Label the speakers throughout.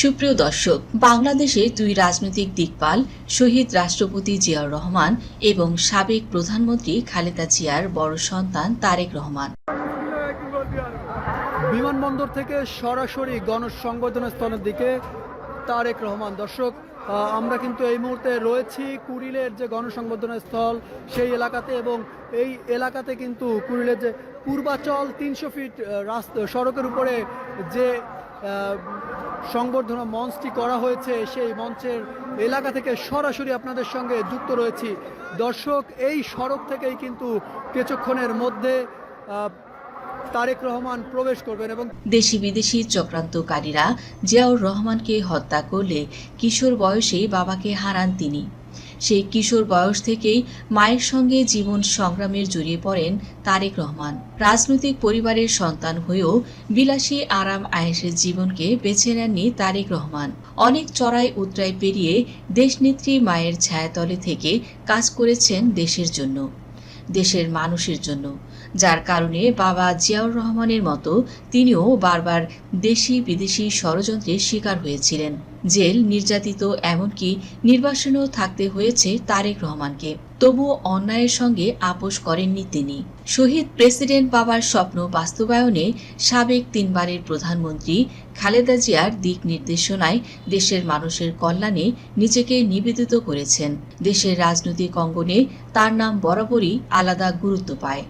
Speaker 1: সুপ্রিয় দর্শক, বাংলাদেশে দুই রাজনৈতিক দিকপাল শহীদ রাষ্ট্রপতি জিয়াউর রহমান এবং সাবেক প্রধানমন্ত্রী খালেদা জিয়ার বড় সন্তান তারেক রহমান।
Speaker 2: বিমানবন্দর থেকে সরাসরি গণসংবর্ধনা স্থলের দিকে তারেক রহমান। দর্শক, আমরা কিন্তু এই মুহূর্তে রয়েছি কুড়িলের যে গণসংবর্ধনা স্থল সেই এলাকাতে, এবং এই এলাকাতে কিন্তু কুড়িলের যে পূর্বাচল 300 ফিট সড়কের উপরে যে সংবর্ধনা মঞ্চটি করা হয়েছে সেই মঞ্চের এলাকা থেকে সরাসরি আপনাদের সঙ্গে যুক্ত রয়েছি। দর্শক, এই সড়ক থেকেই কিন্তু কিছুক্ষণের মধ্যে তারেক রহমান প্রবেশ করবেন এবং
Speaker 1: দেশি বিদেশি চক্রান্তকারীরা জিয়াউর রহমানকে হত্যা করলে কিশোর বয়সেই বাবাকে হারান তিনি। সেই কিশোর বয়স থেকেই মায়ের সঙ্গে জীবন সংগ্রামের জড়িয়ে পড়েন তারেক রহমান। রাজনৈতিক পরিবারের সন্তান হয়েও বিলাসী আরাম আয়েশের জীবনকে বেছে নেননি তারেক রহমান। অনেক চড়াই উতরাই পেরিয়ে দেশনেত্রী মায়ের ছায়াতলে থেকে কাজ করেছেন দেশের জন্য, দেশের মানুষের জন্য, যার কারণে বাবা জিয়াউর রহমানের মতো তিনিও বারবার দেশি বিদেশি ষড়যন্ত্রের শিকার হয়েছিলেন। জেল, নির্যাতিত, এমনকি নির্বাসনেও থাকতে হয়েছে তারেক রহমানকে। তবুও অন্যায়ের সঙ্গে আপোষ করেননি তিনি। শহীদ প্রেসিডেন্ট বাবার স্বপ্ন বাস্তবায়নে সাবেক 3 বারের প্রধানমন্ত্রী খালেদা জিয়ার দিক নির্দেশনায় দেশের মানুষের কল্যাণে নিজেকে নিবেদিত করেছেন। দেশের রাজনৈতিক অঙ্গনে তার নাম বরাবরই আলাদা গুরুত্ব পায়।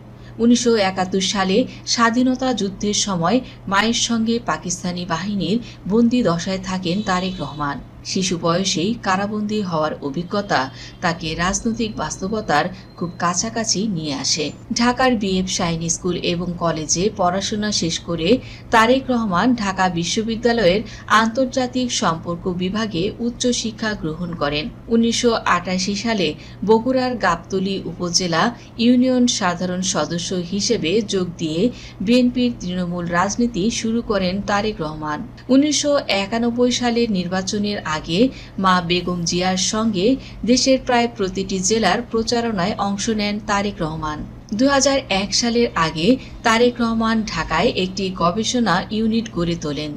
Speaker 1: 1971 সালে স্বাধীনতা যুদ্ধের সময় মায়ের সঙ্গে পাকিস্তানি বাহিনীর বন্দি দশায় থাকেন তারেক রহমান। শিশু বয়সেই কারাবন্দী হওয়ার অভিজ্ঞতা তাকে রাজনৈতিক বাস্তবতার খুব কাছাকাছি নিয়ে আসে। ঢাকার বিএফ শাহীন স্কুল এবং কলেজে পড়াশোনা শেষ করে তারেক রহমান ঢাকা বিশ্ববিদ্যালয়ের আন্তর্জাতিক সম্পর্ক বিভাগে উচ্চশিক্ষা গ্রহণ করেন। 1988 সালে বগুড়ার গাবতলী উপজেলা ইউনিয়ন সাধারণ সদস্য হিসেবে যোগ দিয়ে বিএনপির তৃণমূল রাজনীতি শুরু করেন তারেক রহমান। 1991 সালের নির্বাচনের আগে মা বেগম জিয়ার সঙ্গে দেশের প্রায় প্রতিটি জেলার প্রচারণায় অংশ নেন তারেক রহমান। 2001 সালের আগে তারেক রহমান ঢাকায় একটি গবেষণা ইউনিট গড়ে তোলেন।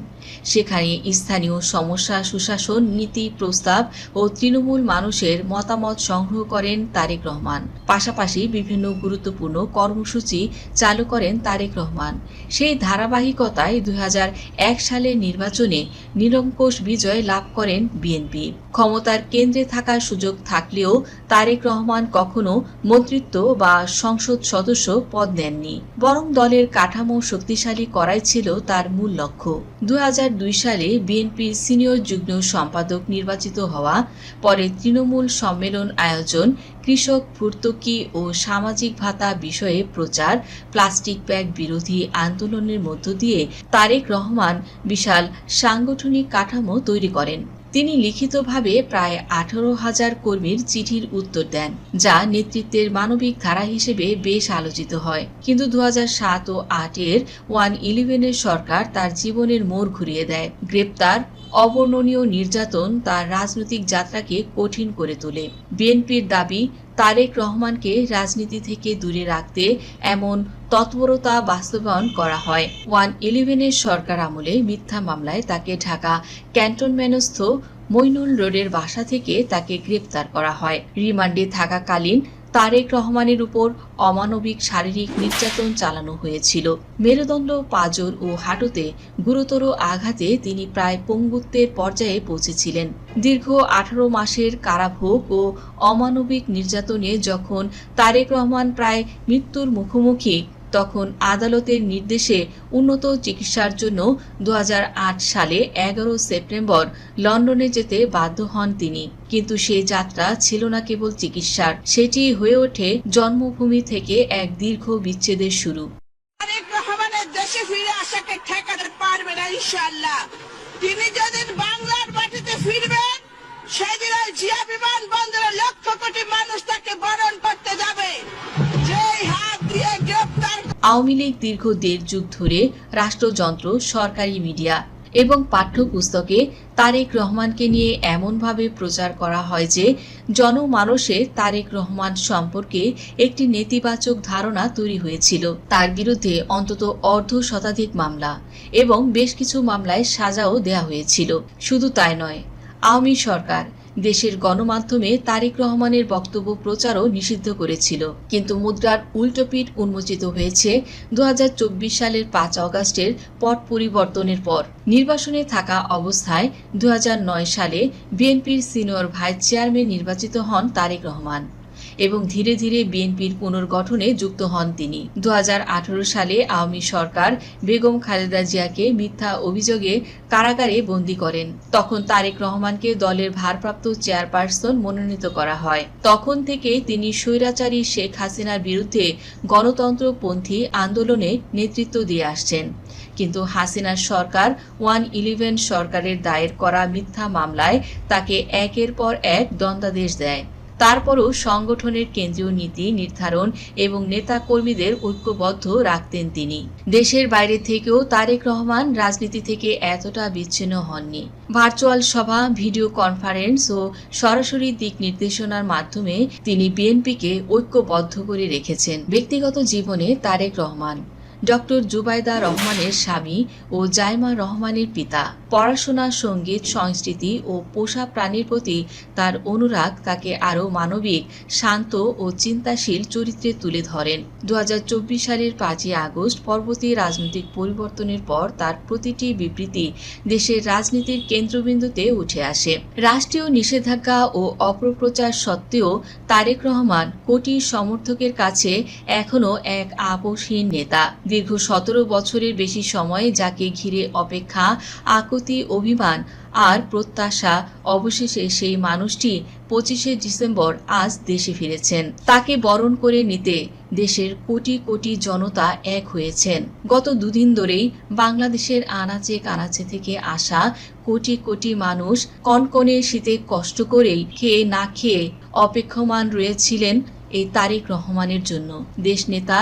Speaker 1: সেখানে স্থানীয় সমস্যা, সুশাসন, নীতি প্রস্তাব ও তৃণমূল মানুষের মতামত সংগ্রহ করেন তারেক রহমান। পাশাপাশি বিভিন্ন গুরুত্বপূর্ণ কর্মসূচি চালু করেন তারেক রহমান। সেই ধারাবাহিকতায় 2001 সালের নির্বাচনে নিরঙ্কুশ বিজয় লাভ করেন বিএনপি। ক্ষমতার কেন্দ্রে থাকার সুযোগ থাকলেও তারেক রহমান কখনো মন্ত্রিত্ব বা সংসদ সদস্য পদ নেননি, বরং দলের কাঠামো শক্তিশালী করাই ছিল তার মূল লক্ষ্য। 2002 সালে বিএনপির সিনিয়র যুগ্ম সম্পাদক নির্বাচিত হওয়া, পরে তৃণমূল সম্মেলন আয়োজন, কৃষক ভর্তুকি ও সামাজিক ভাতা বিষয়ে প্রচার, প্লাস্টিক ব্যাগ বিরোধী আন্দোলনের মধ্য দিয়ে তারেক রহমান বিশাল সাংগঠনিক কাঠামো তৈরি করেন। তিনি লিখিতভাবে প্রায় 18,000 কর্মীর চিঠির উত্তর দেন, যা নেতৃত্বের মানবিক ধারা হিসেবে বেশ আলোচিত হয়। কিন্তু 2007 ও 2008 এর 1-11 সরকার তার জীবনের মোড় ঘুরিয়ে দেয়। গ্রেপ্তার, অবর্ণনীয় নির্যাতন তার রাজনৈতিক যাত্রাকে কঠিন করে তোলে। বিএনপির দাবি, তারেক রহমানকে রাজনীতি থেকে দূরে রাখতে এমন তৎপরতা বাস্তবায়ন করা হয়। 1-11 সরকার আমলে মিথ্যা মামলায় তাকে ঢাকা ক্যান্টনমেন্টস্থ মইনুল রোডের বাসা থেকে তাকে গ্রেপ্তার করা হয়। রিমান্ডে থাকাকালীন তারেক রহমানের উপর অমানবিক শারীরিক নির্যাতন চালানো হয়েছিল। মেরুদণ্ড, পাঁজর ও হাঁটুতে গুরুতর আঘাতে তিনি প্রায় পঙ্গুত্বের পর্যায়ে পৌঁছেছিলেন। দীর্ঘ 18 মাসের কারাভোগ ও অমানবিক নির্যাতনে যখন তারেক রহমান প্রায় মৃত্যুর মুখোমুখি, তখন আদালতের নির্দেশে উন্নত চিকিৎসার জন্য 2008 সালে 11 সেপ্টেম্বর লন্ডনে যেতে বাধ্য হন তিনি। কিন্তু সেই যাত্রা ছিল না কেবল চিকিৎসার, সেটি হয়ে ওঠে জন্মভূমি থেকে এক দীর্ঘ বিচ্ছেদের শুরু।
Speaker 3: তারেক রহমানের দেশে ফিরে আসাকে ঠেকাতে পারবে না ইনশাআল্লাহ। তিনি যেদিন বাংলার মাটিতে ফিরবেন, সেদিন জিয়া বিমানবন্দরে লক্ষ কোটি মানুষ তাকে বরণ করতে যাবে। যেই হাত দিয়ে গ্রেপ্তার।
Speaker 1: আওয়ামী লীগ দীর্ঘ 1.5 যুগ ধরে রাষ্ট্রযন্ত্র, সরকারি মিডিয়া এবং পাঠ্যপুস্তকে তারেক রহমানকে নিয়ে এমনভাবে প্রচার করা হয় যে জনমানসে তারেক রহমান সম্পর্কে একটি নেতিবাচক ধারণা তৈরি হয়েছিল। তার বিরুদ্ধে অন্তত অর্ধশতাধিক মামলা এবং বেশ কিছু মামলায় সাজাও দেয়া হয়েছিল। শুধু তাই নয়, আওয়ামী সরকার দেশের গণমাধ্যমে তারেক রহমানের বক্তব্য প্রচারও নিষিদ্ধ করেছিল। কিন্তু মুদ্রার উল্টো পিঠ উন্মোচিত হয়েছে 2024 সালের 5 অগাস্টের পট পরিবর্তনের পর। নির্বাসনে থাকা অবস্থায় 2009 সালে বিএনপির সিনিয়র ভাইস চেয়ারম্যান নির্বাচিত হন তারেক রহমান এবং ধীরে ধীরে বিএনপির পুনর্গঠনে যুক্ত হন তিনি। 2018 সালে আওয়ামী সরকার বেগম খালেদা জিয়াকে মিথ্যা অভিযোগে কারাগারে বন্দী করেন। তখন তারেক রহমানকে দলের ভারপ্রাপ্ত চেয়ারপারসন মনোনীত করা হয়। তখন থেকে তিনি স্বৈরাচারী শেখ হাসিনার বিরুদ্ধে গণতন্ত্রপন্থী আন্দোলনে নেতৃত্ব দিয়ে আসছেন। কিন্তু হাসিনার সরকার 111 সরকারের দায়ের করা মিথ্যা মামলায় তাকে একের পর এক দণ্ডাদেশ দেয়। তারপরও সংগঠনের কেন্দ্রীয় নীতি নির্ধারণ এবং নেতা কর্মীদের ঐক্যবদ্ধ রাখতেন তিনি। দেশের বাইরে থেকেও তারেক রহমান রাজনীতি থেকে এতটা বিচ্ছিন্ন হননি। ভার্চুয়াল সভা, ভিডিও কনফারেন্স ও সরাসরি দিক নির্দেশনার মাধ্যমে তিনি বিএনপিকে ঐক্যবদ্ধ করে রেখেছেন। ব্যক্তিগত জীবনে তারেক রহমান ডক্টর জুবাইদা রহমানের স্বামী ও জাইমা রহমানের পিতা। পড়াশোনা, সঙ্গীত, সংস্কৃতি ও পোষা প্রাণীর প্রতি তার অনুরাগ তাকে আরও মানবিক, শান্ত ও চিন্তাশীল চরিত্রে তুলে ধরেন। 2024 সালের 5 আগস্ট পরবর্তী রাজনৈতিক পরিবর্তনের পর তার প্রতিটি বিবৃতি দেশের রাজনীতির কেন্দ্রবিন্দুতে উঠে আসে। রাষ্ট্রীয় নিষেধাজ্ঞা ও অপপ্রচার সত্ত্বেও তারেক রহমান কোটি সমর্থকের কাছে এখনও এক আপোষহীন নেতা। দীর্ঘ 17 বছরের বেশি সময় যাকে ঘিরে অপেক্ষা, আকুতি, অভিমান আর প্রত্যাশা, অবশেষে সেই মানুষটি 25 ডিসেম্বর আজ দেশে ফিরেছেন। তাকে বরণ করে নিতে দেশের কোটি কোটি জনতা এক হয়েছেন। গত দুদিন ধরেই বাংলাদেশের আনাচে কানাচে থেকে আসা কোটি কোটি মানুষ কনকনে শীতে কষ্ট করেই খেয়ে না খেয়ে অপেক্ষমান রয়েছিলেন এই তারেক রহমানের জন্য। দেশ নেতা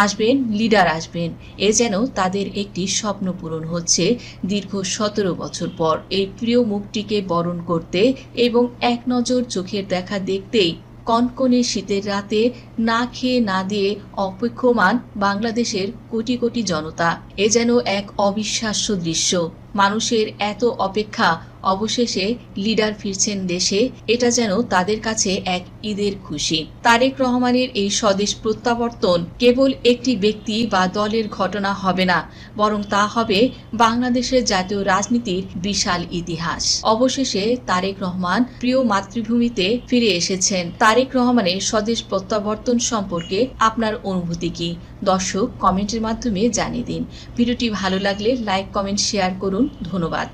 Speaker 1: আসবেন, লিডার আসবেন, এ যেন তাদের একটি স্বপ্ন পূরণ হচ্ছে দীর্ঘ 17 বছর পর। এই প্রিয় মুখটিকে বরণ করতে এবং এক নজর চোখের দেখা দেখতেই কনকনে শীতের রাতে না খেয়ে না দিয়ে অপেক্ষমান বাংলাদেশের কোটি কোটি জনতা। এ যেন এক অবিশ্বাস্য দৃশ্য। মানুষের এত অপেক্ষা, অবশেষে লিডার ফিরছেন দেশে, এটা যেন তাদের কাছে এক ঈদের খুশি। তারেক রহমানের এই স্বদেশ প্রত্যাবর্তন কেবল একটি ব্যক্তি বা দলের ঘটনা হবে না, বরং তা হবে বাংলাদেশের জাতীয় রাজনীতির বিশাল ইতিহাস। অবশেষে তারেক রহমান প্রিয় মাতৃভূমিতে ফিরে এসেছেন। তারেক রহমানের স্বদেশ প্রত্যাবর্তন সম্পর্কে আপনার অনুভূতি কি? দর্শক, কমেন্টের মাধ্যমে জানিয়ে দিন। ভিডিওটি ভালো লাগলে লাইক, কমেন্ট, শেয়ার করুন। ধন্যবাদ।